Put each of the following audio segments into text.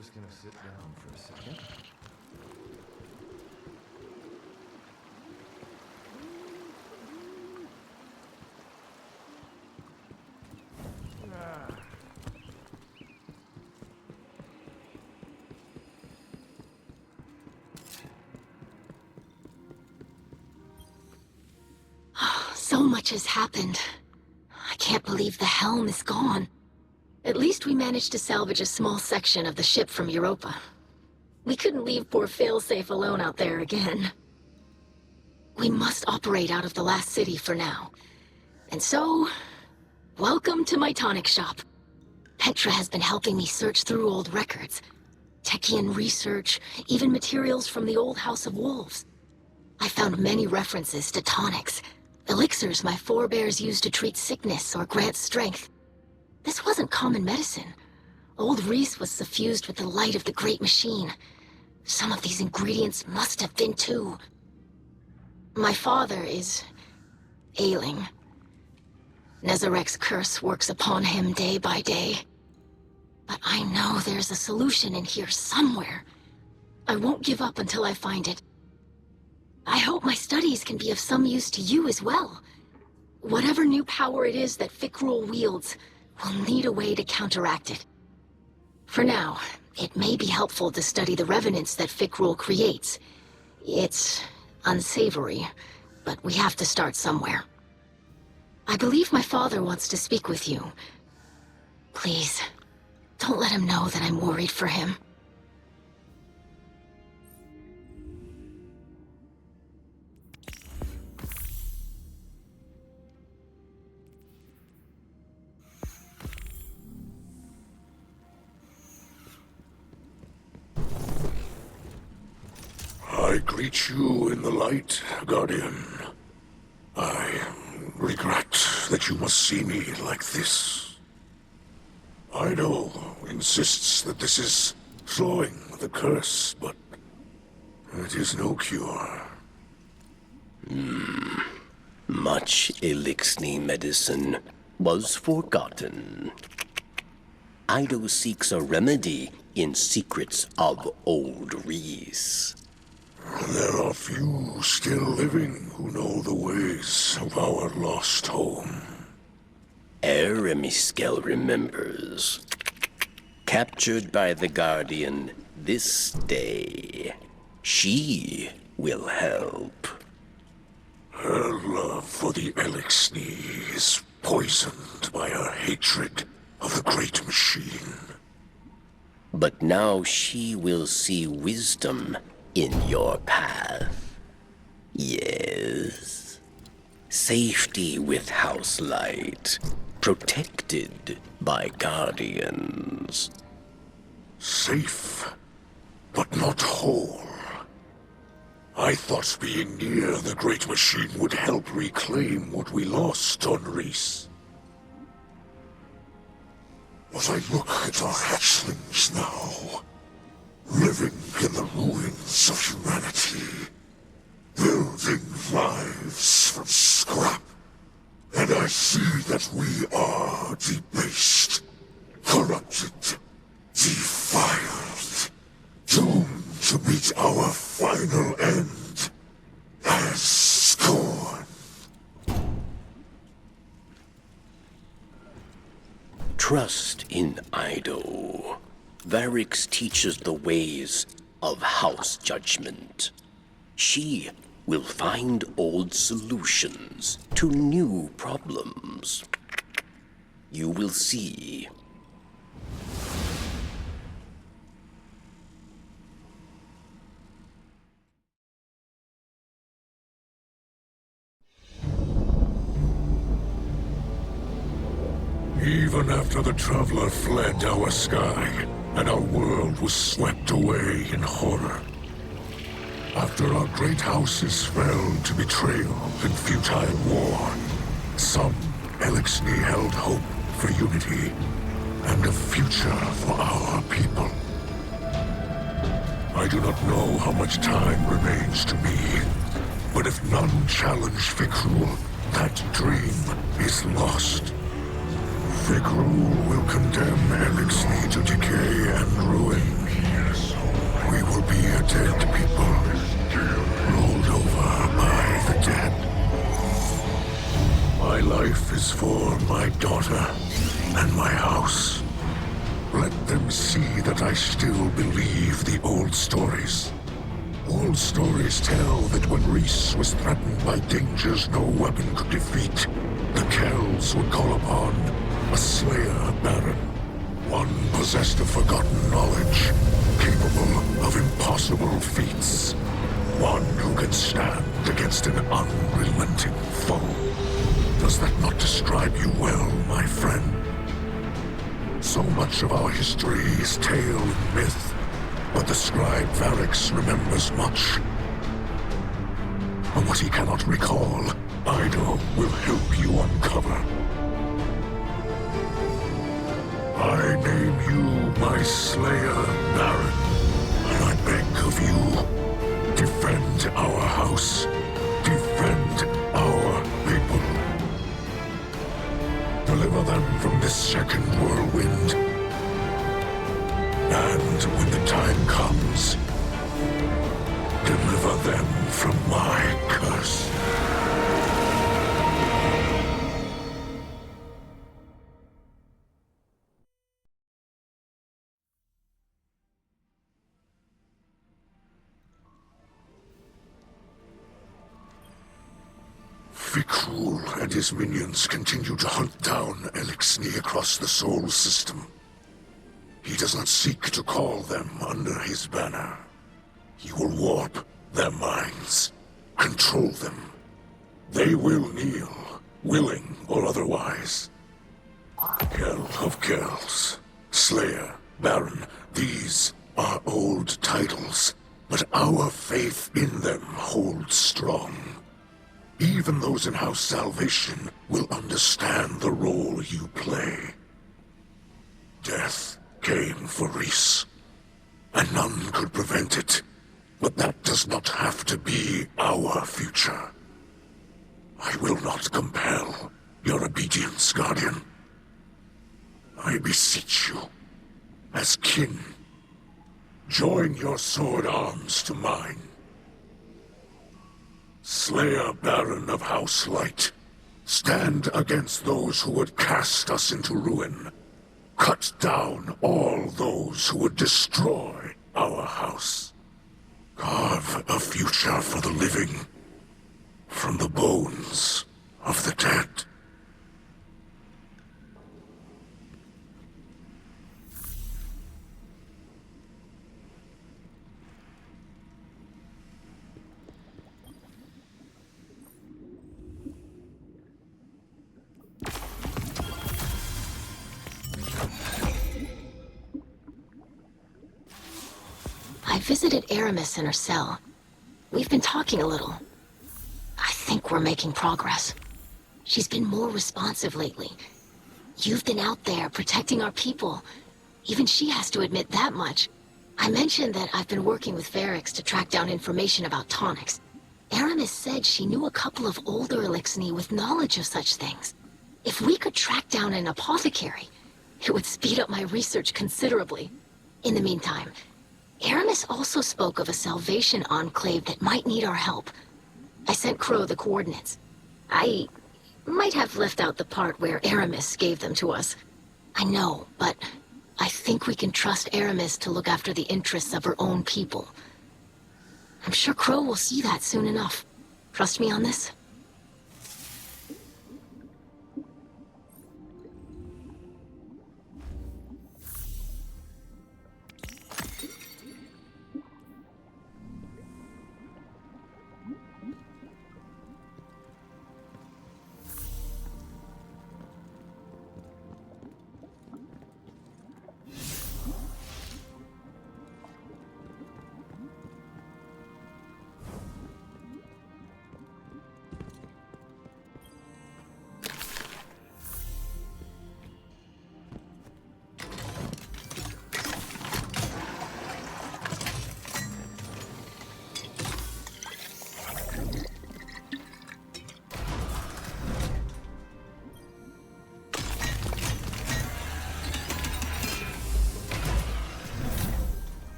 just gonna sit down for a second. So much has happened. I can't believe the helm is gone. At least we managed to salvage a small section of the ship from Europa. We couldn't leave poor Failsafe alone out there again. We must operate out of the last city for now. And so, welcome to my tonic shop. Petra has been helping me search through old records. Techian research, even materials from the old House of Wolves. I found many references to tonics. Elixirs my forebears used to treat sickness or grant strength. This wasn't common medicine. Old Reese was suffused with the light of the Great Machine. Some of these ingredients must have been too. My father is ailing. Nezarec's curse works upon him day by day. But I know there's a solution in here somewhere. I won't give up until I find it. I hope my studies can be of some use to you as well. Whatever new power it is that Fikrul wields, we'll need a way to counteract it. For now, it may be helpful to study the revenants that Fikrul creates. It's unsavory, but we have to start somewhere. I believe my father wants to speak with you. Please, don't let him know that I'm worried for him. I greet you in the light, Guardian. I regret that you must see me like this. Eido insists that this is slowing the curse, but it is no cure. Much Elixni medicine was forgotten. Eido seeks a remedy in secrets of old Reese. There are few still living who know the ways of our lost home. Eramis remembers. Captured by the Guardian this day, she will help. Her love for the Elixni is poisoned by her hatred of the Great Machine. But now she will see wisdom in your path. Yes. Safety with house light, protected by guardians. Safe, but not whole. I thought being near the Great Machine would help reclaim what we lost on Reese. But I look at our hatchlings now, living in the ruins of humanity, building lives from scrap, and I see that we are debased, corrupted, defiled, doomed to meet our final end as scorn. Trust in Eido. Variks teaches the ways of house judgment. She will find old solutions to new problems. You will see. Even after the Traveler fled our sky, and our world was swept away in horror. After our great houses fell to betrayal and futile war, some Elixni held hope for unity and a future for our people. I do not know how much time remains to me, but if none challenge Fikrul, that dream is lost. Horrific rule will condemn Elixir to decay and ruin. We will be a dead people, rolled over by the dead. My life is for my daughter and my house. Let them see that I still believe the old stories. Old stories tell that when Reese was threatened by dangers no weapon could defeat, the Kells would call upon a Slayer Baron. One possessed of forgotten knowledge, capable of impossible feats. One who can stand against an unrelenting foe. Does that not describe you well, my friend? So much of our history is tale and myth, but the scribe Variks remembers much. And what he cannot recall, Eido will help you uncover. I name you my Slayer Baron, and I beg of you, defend our house, defend our people. Deliver them from this second whirlwind. And when the time comes, deliver them from my curse. Fikrul and his minions continue to hunt down Elixir across the Sol system. He does not seek to call them under his banner. He will warp their minds, control them. They will kneel, willing or otherwise. Kell of Kells, Slayer, Baron, these are old titles, but our faith in them holds strong. Even those in House Salvation will understand the role you play. Death came for Reese, and none could prevent it. But that does not have to be our future. I will not compel your obedience, Guardian. I beseech you, as kin, join your sword arms to mine. Slayer Baron of House Light, stand against those who would cast us into ruin. Cut down all those who would destroy our house. Carve a future for the living from the bones of the dead. I visited Eramis in her cell. We've been talking a little. I think we're making progress. She's been more responsive lately. You've been out there protecting our people. Even she has to admit that much. I mentioned that I've been working with Variks to track down information about tonics. Eramis said she knew a couple of older Elixni with knowledge of such things. If we could track down an apothecary, it would speed up my research considerably. In the meantime, Eramis also spoke of a Salvation enclave that might need our help. I sent Crow the coordinates. I might have left out the part where Eramis gave them to us. I know, but I think we can trust Eramis to look after the interests of her own people. I'm sure Crow will see that soon enough. Trust me on this?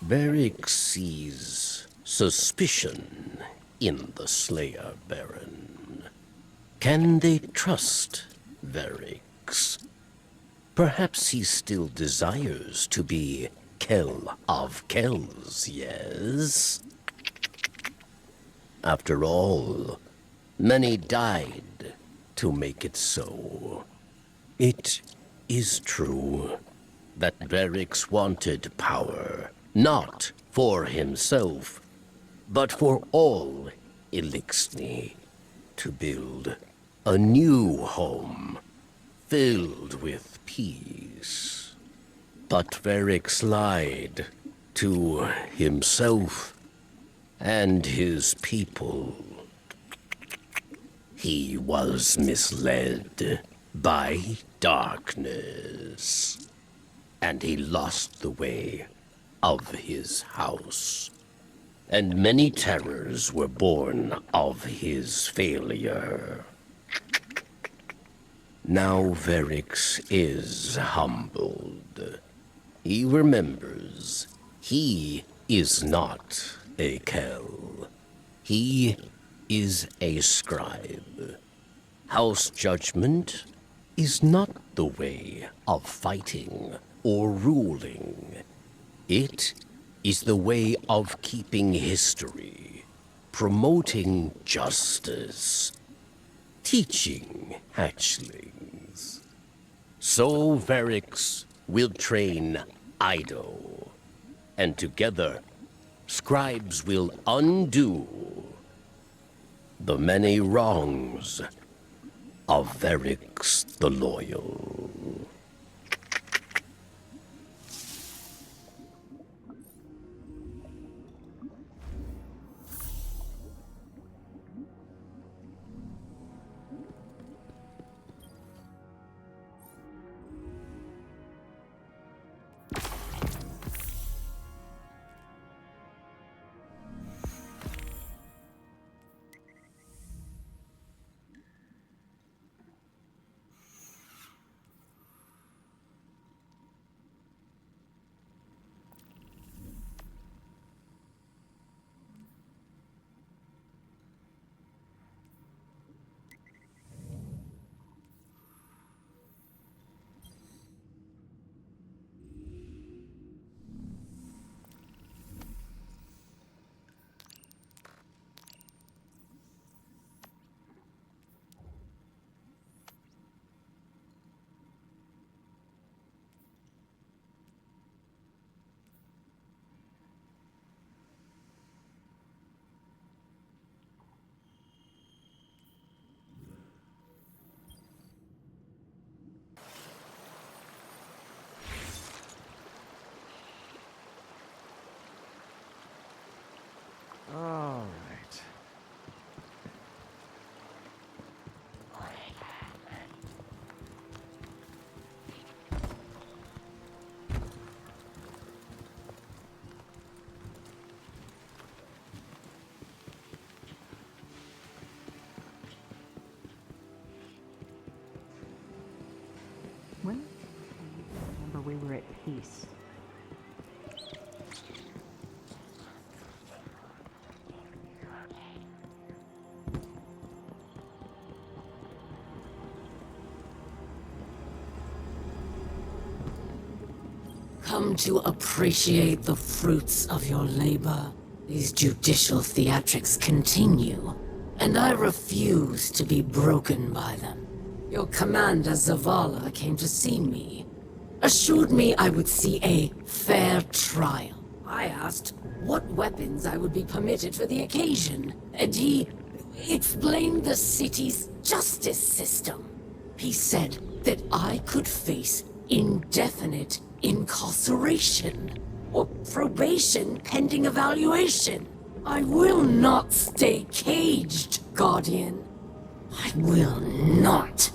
Variks sees suspicion in the Slayer Baron. Can they trust Variks? Perhaps he still desires to be Kell of Kells, yes? After all, many died to make it so. It is true that Variks wanted power, not for himself, but for all Elixni, to build a new home filled with peace. But Variks lied to himself and his people. He was misled by darkness, and he lost the way of his house. And many terrors were born of his failure. Now Variks is humbled. He remembers he is not a Kell. He is a scribe. House judgment is not the way of fighting or ruling. It is the way of keeping history, promoting justice, teaching hatchlings. So Variks will train Eido, and together, scribes will undo the many wrongs of Variks the Loyal. All right. When? I remember we were at peace. Come to appreciate the fruits of your labor. These judicial theatrics continue, and I refuse to be broken by them. Your commander Zavala came to see me, assured me I would see a fair trial. I asked what weapons I would be permitted for the occasion, and he explained the city's justice system. He said that I could face indefinite incarceration or probation pending evaluation. I will not stay caged, Guardian. I will not